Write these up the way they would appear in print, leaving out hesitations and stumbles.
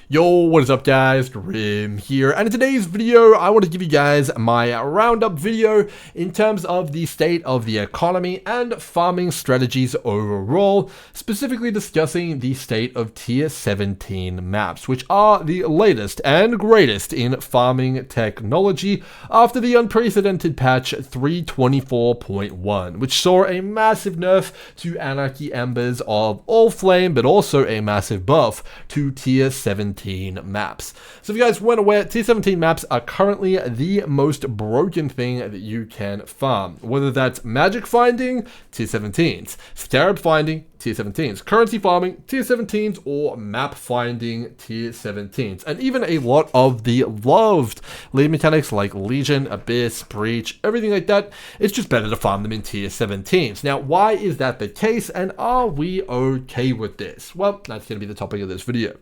Yo, what is up guys, Grim here, and in today's video I want to give you guys my roundup video in terms of the state of the economy and farming strategies overall, specifically discussing the state of tier 17 maps, which are the latest and greatest in farming technology after the unprecedented patch 3.24.1, which saw a massive nerf to Anarchy Embers of all flame, but also a massive buff to tier 17 maps. So if you guys weren't aware, tier 17 maps are currently the most broken thing that you can farm. Whether that's magic finding, tier 17s, Scarab finding, tier 17s, currency farming, tier 17s, or map finding, tier 17s. And even a lot of the loved lead mechanics like Legion, Abyss, Breach, everything like that, it's just better to farm them in tier 17s. Now, why is that the case, and are we okay with this? Well, that's going to be the topic of this video.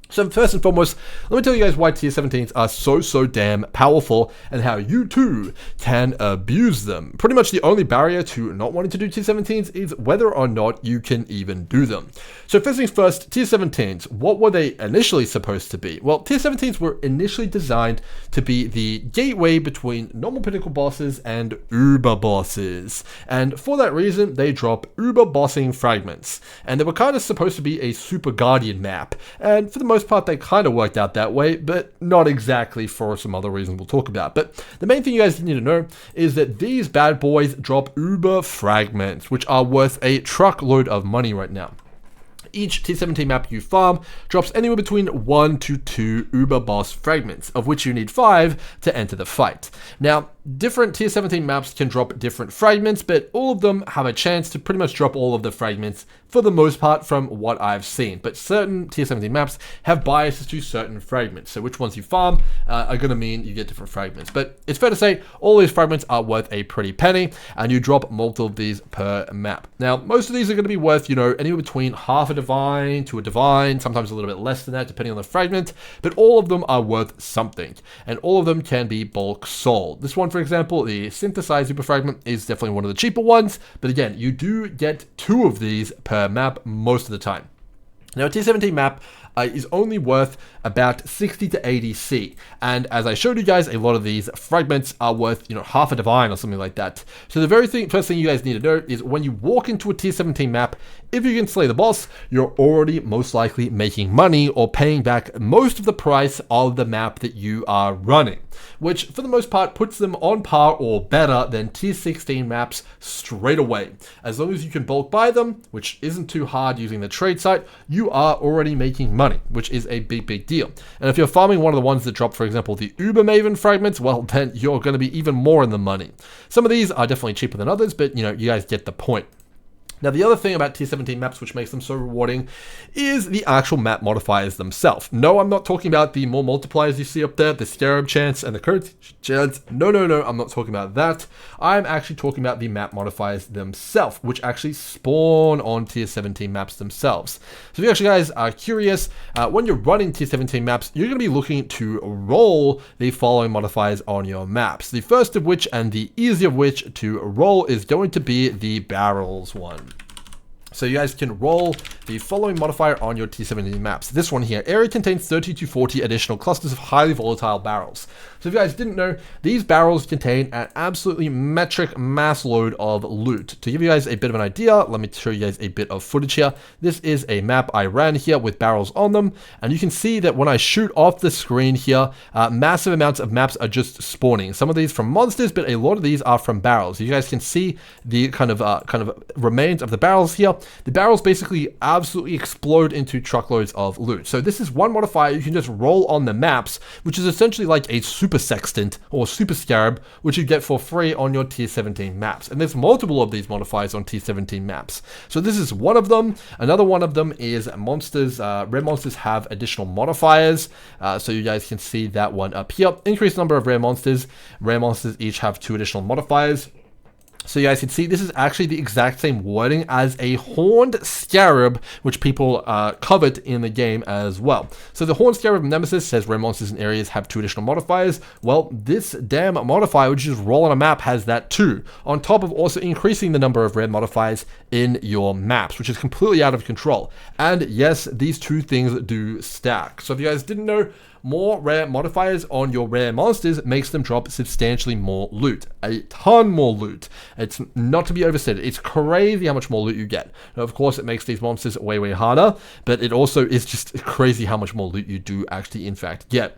So first and foremost, let me tell you guys why tier 17s are so damn powerful and how you too can abuse them. Pretty much the only barrier to not wanting to do tier 17s is whether or not you can even do them. So first things first, tier 17s, what were they initially supposed to be? Well, tier 17s were initially designed to be the gateway between normal pinnacle bosses and uber bosses. And for that reason, they drop uber bossing fragments. And they were kind of supposed to be a super guardian map. And for the most part, they kind of worked out that way, but not exactly for some other reasons we'll talk about. But the main thing you guys need to know is that these bad boys drop uber fragments, which are worth a truckload of money right now. Each tier 17 map you farm drops anywhere between 1 to 2 uber boss fragments, of which you need 5 to enter the fight. Now, different tier 17 maps can drop different fragments, but all of them have a chance to pretty much drop all of the fragments for the most part from what I've seen. But certain tier 17 maps have biases to certain fragments, so which ones you farm are going to mean you get different fragments. But it's fair to say all these fragments are worth a pretty penny, and you drop multiple of these per map. Now, most of these are going to be worth, anywhere between half a divine to a divine, sometimes a little bit less than that depending on the fragment, but all of them are worth something, and all of them can be bulk sold. This one, for example, the synthesized super fragment, is definitely one of the cheaper ones, but again, you do get 2 of these per map most of the time. Now, a tier 17 map is only worth about 60 to 80 C, and as I showed you guys, a lot of these fragments are worth, half a divine or something like that. So the first thing you guys need to know is when you walk into a tier 17 map, if you can slay the boss, you're already most likely making money or paying back most of the price of the map that you are running, which for the most part puts them on par or better than tier 16 maps straight away. As long as you can bulk buy them, which isn't too hard using the trade site, you are already making money, which is a big deal. And if you're farming one of the ones that drop, for example, the Uber Maven fragments, well, then you're going to be even more in the money. Some of these are definitely cheaper than others, but you guys get the point. Now, the other thing about tier 17 maps which makes them so rewarding is the actual map modifiers themselves. No, I'm not talking about the more multipliers you see up there, the Scarab chance and the currency chance. No, I'm not talking about that. I'm actually talking about the map modifiers themselves, which actually spawn on tier 17 maps themselves. So if you actually guys are curious, when you're running tier 17 maps, you're going to be looking to roll the following modifiers on your maps. The first of which, and the easier of which to roll, is going to be the barrels one. So you guys can roll the following modifier on your tier 17 maps. This one here, area contains 30 to 40 additional clusters of highly volatile barrels. So if you guys didn't know, these barrels contain an absolutely metric mass load of loot. To give you guys a bit of an idea, let me show you guys a bit of footage here. This is a map I ran here with barrels on them, and you can see that when I shoot off the screen here, massive amounts of maps are just spawning. Some of these from monsters, but a lot of these are from barrels. You guys can see the kind of remains of the barrels here. The barrels basically absolutely explode into truckloads of loot. So this is one modifier you can just roll on the maps, which is essentially like a super sextant or super scarab, which you get for free on your tier 17 maps. And there's multiple of these modifiers on tier 17 maps. So this is one of them. Another one of them is monsters. Rare monsters have additional modifiers. So you guys can see that one up here. Increased number of rare monsters. Rare monsters each have 2 additional modifiers. So you guys can see this is actually the exact same wording as a horned scarab, which people covet in the game as well. So the horned scarab nemesis says rare monsters and areas have 2 additional modifiers. Well, this damn modifier, which is roll on a map, has that too, on top of also increasing the number of rare modifiers in your maps, which is completely out of control. And yes, these two things do stack. So if you guys didn't know, more rare modifiers on your rare monsters makes them drop substantially more loot. A ton more loot. It's not to be overstated. It's crazy how much more loot you get. Now, of course, it makes these monsters way, way harder, but it also is just crazy how much more loot you do actually, in fact, get.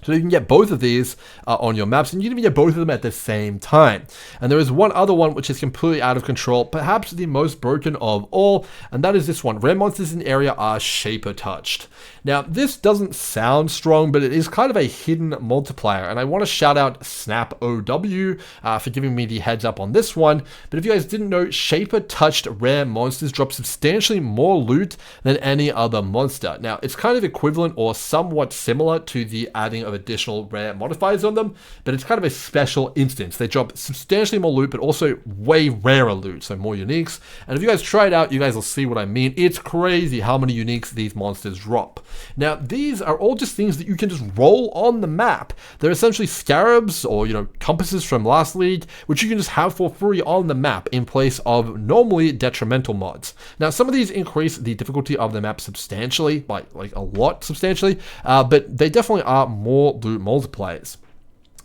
So you can get both of these on your maps, and you can even get both of them at the same time. And there is one other one which is completely out of control, perhaps the most broken of all, and that is this one. Rare monsters in the area are shaper touched. Now, this doesn't sound strong, but it is kind of a hidden multiplier, and I want to shout out Snap OW for giving me the heads up on this one. But if you guys didn't know, shaper touched rare monsters drop substantially more loot than any other monster. Now, it's kind of equivalent or somewhat similar to the adding of additional rare modifiers on them, but it's kind of a special instance. They drop substantially more loot, but also way rarer loot, so more uniques. And if you guys try it out, you guys will see what I mean. It's crazy how many uniques these monsters drop. Now, these are all just things that you can just roll on the map. They're essentially scarabs or, compasses from last league, which you can just have for free on the map in place of normally detrimental mods. Now, some of these increase the difficulty of the map substantially, by like a lot substantially, but they definitely are more loot multipliers.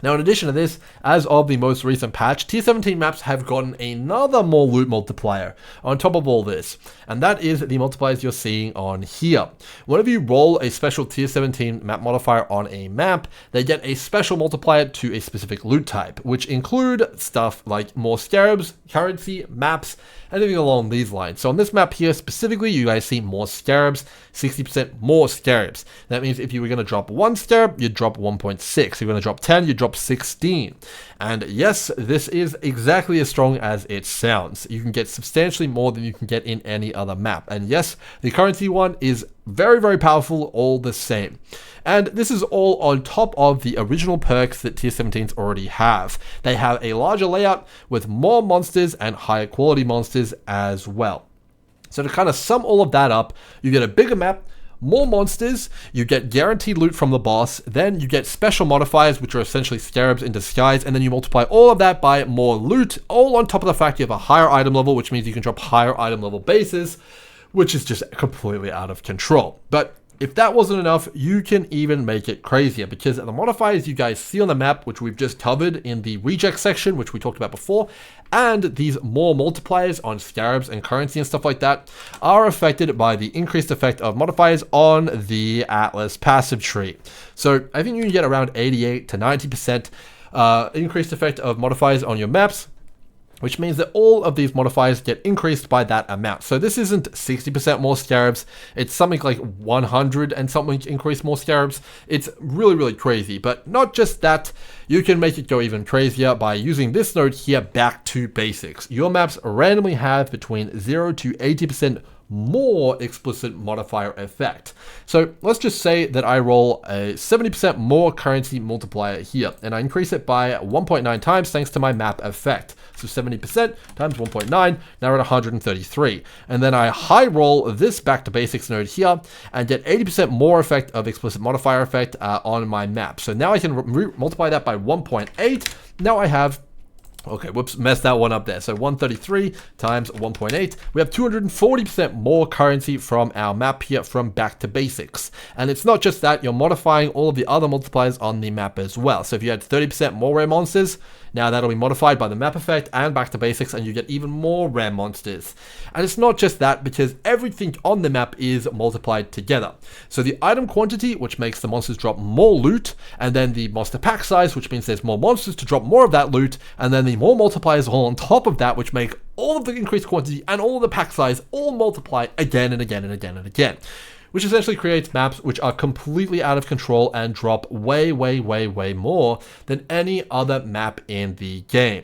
Now, in addition to this, as of the most recent patch, T17 maps have gotten another more loot multiplier on top of all this, and that is the multipliers you're seeing on here. Whenever you roll a special T17 map modifier on a map, they get a special multiplier to a specific loot type, which include stuff like more scarabs, currency, maps, anything along these lines. So on this map here specifically, you guys see more scarabs, 60% more scarabs. That means if you were going to drop 1 scarab, you'd drop 1.6. If you're going to drop 10, you'd drop 16. And yes, this is exactly as strong as it sounds. You can get substantially more than you can get in any other map. And yes, the currency one is very, very powerful all the same. And this is all on top of the original perks that Tier 17s already have. They have a larger layout with more monsters and higher quality monsters as well. So to kind of sum all of that up, you get a bigger map, more monsters, you get guaranteed loot from the boss, then you get special modifiers, which are essentially scarabs in disguise, and then you multiply all of that by more loot, all on top of the fact you have a higher item level, which means you can drop higher item level bases, which is just completely out of control. But if that wasn't enough, you can even make it crazier, because the modifiers you guys see on the map, which we've just covered in the reject section, which we talked about before, and these more multipliers on scarabs and currency and stuff like that, are affected by the increased effect of modifiers on the Atlas passive tree. So I think you can get around 88 to 90% increased effect of modifiers on your maps, which means that all of these modifiers get increased by that amount. So this isn't 60% more scarabs, it's something like 100 and something increase more scarabs. It's really, really crazy, but not just that, you can make it go even crazier by using this node here, back to basics. Your maps randomly have between 0 to 80% more explicit modifier effect. So let's just say that I roll a 70% more currency multiplier here, and I increase it by 1.9 times thanks to my map effect. So 70% times 1.9, now we're at 133. And then I high roll this back to basics node here and get 80% more effect of explicit modifier effect on my map. So now I can multiply that by 1.8. Now I have, okay, whoops, messed that one up there. So 133 times 1.8, we have 240% more currency from our map here from back to basics. And it's not just that, you're modifying all of the other multipliers on the map as well. So if you had 30% more rare monsters, now that'll be modified by the map effect and back to basics, and you get even more rare monsters. And it's not just that, because everything on the map is multiplied together. So the item quantity, which makes the monsters drop more loot, and then the monster pack size, which means there's more monsters to drop more of that loot, and then the more multipliers all on top of that, which make all of the increased quantity and all of the pack size all multiply again and again and again and again. Which essentially creates maps which are completely out of control and drop way, way, way, way more than any other map in the game.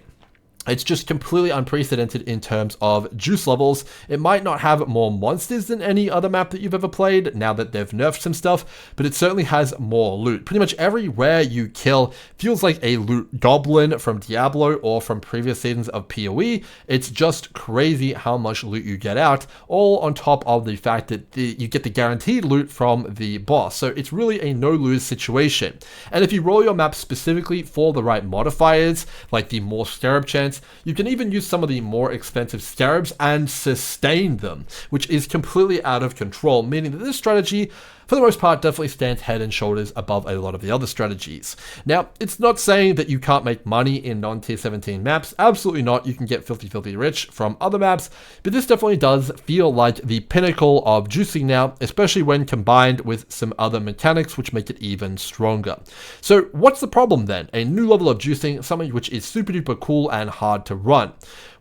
It's just completely unprecedented in terms of juice levels. It might not have more monsters than any other map that you've ever played now that they've nerfed some stuff, but it certainly has more loot. Pretty much every rare you kill feels like a loot goblin from Diablo or from previous seasons of PoE. It's just crazy how much loot you get out, all on top of the fact that you get the guaranteed loot from the boss. So it's really a no-lose situation. And if you roll your map specifically for the right modifiers, like the more Scarab chance, you can even use some of the more expensive Scarabs and sustain them, which is completely out of control, meaning that this strategy, for the most part, definitely stands head and shoulders above a lot of the other strategies. Now, it's not saying that you can't make money in non-tier 17 maps. Absolutely not. You can get filthy rich from other maps, but this definitely does feel like the pinnacle of juicing now, especially when combined with some other mechanics which make it even stronger. So what's the problem then? A new level of juicing, something which is super duper cool and hard to run.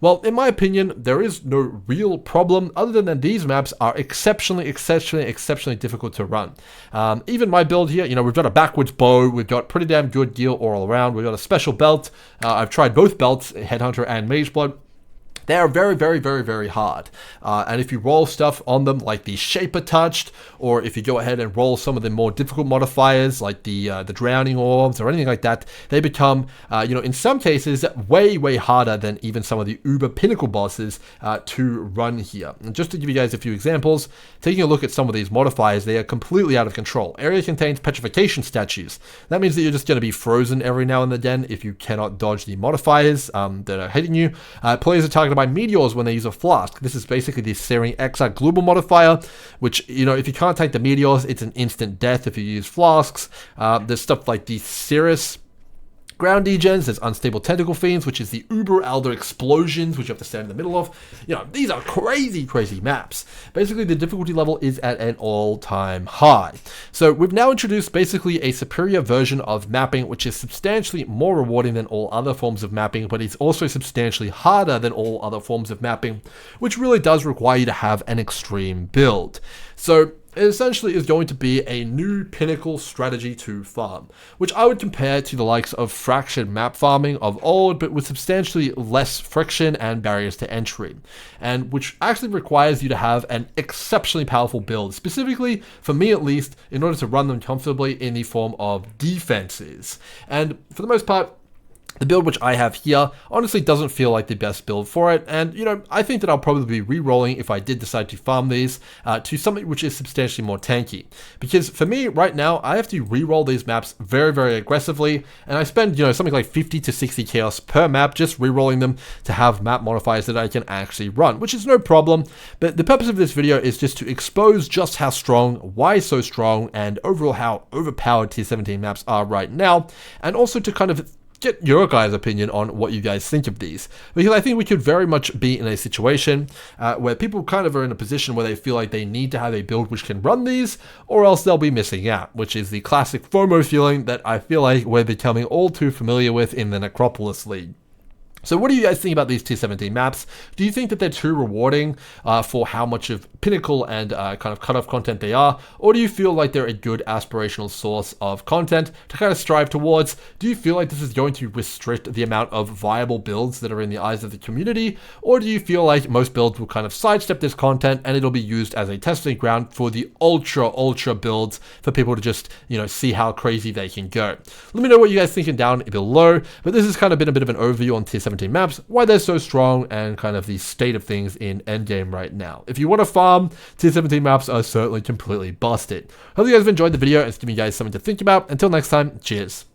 Well, in my opinion, there is no real problem other than that these maps are exceptionally difficult to run. Even my build here, you know, we've got a backwards bow, we've got pretty damn good gear all around, we've got a special belt. I've tried both belts, Headhunter and Mageblood. They are very hard. And if you roll stuff on them like the Shaper Touched, or if you go ahead and roll some of the more difficult modifiers like the Drowning Orbs or anything like that, they become, you know, in some cases, way harder than even some of the uber pinnacle bosses to run here. And just to give you guys a few examples, taking a look at some of these modifiers, they are completely out of control. Area contains petrification statues. That means that you're just going to be frozen every now and then if you cannot dodge the modifiers that are hitting you. Players are targeted by meteors when they use a flask. This is basically the Searing Exarch global modifier, which, you know, if you can't take the meteors, it's an instant death if you use flasks. There's stuff like the Cirrus ground degens, there's Unstable Tentacle Fiends, which is the Uber Elder Explosions, which you have to stand in the middle of. You know, these are crazy maps. Basically, the difficulty level is at an all-time high. So we've now introduced basically a superior version of mapping, which is substantially more rewarding than all other forms of mapping, but it's also substantially harder than all other forms of mapping, which really does require you to have an extreme build. So it essentially is going to be a new pinnacle strategy to farm, which I would compare to the likes of fractured map farming of old, but with substantially less friction and barriers to entry, and which actually requires you to have an exceptionally powerful build, specifically, for me at least, in order to run them comfortably in the form of defenses. And for the most part, the build which I have here honestly doesn't feel like the best build for it, and you know, I think that I'll probably be re-rolling if I did decide to farm these to something which is substantially more tanky. Because for me right now, I have to re-roll these maps very aggressively, and I spend, you know, something like 50 to 60 chaos per map just re-rolling them to have map modifiers that I can actually run, which is no problem. But the purpose of this video is just to expose just how strong, why so strong, and overall how overpowered tier 17 maps are right now, and also to kind of get your guys' opinion on what you guys think of these, because I think we could very much be in a situation where people kind of are in a position where they feel like they need to have a build which can run these, or else they'll be missing out, which is the classic FOMO feeling that I feel like we're becoming all too familiar with in the Necropolis League. So what do you guys think about these tier 17 maps? Do you think that they're too rewarding for how much of pinnacle and kind of cutoff content they are? Or do you feel like they're a good aspirational source of content to kind of strive towards? Do you feel like this is going to restrict the amount of viable builds that are in the eyes of the community? Or do you feel like most builds will kind of sidestep this content and it'll be used as a testing ground for the ultra builds for people to just, you know, see how crazy they can go? Let me know what you guys think down below, but this has kind of been a bit of an overview on tier 17 maps, why they're so strong, and kind of the state of things in Endgame right now. If you want to farm, tier 17 maps are certainly completely busted. Hope you guys have enjoyed the video and it's giving you guys something to think about. Until next time, cheers.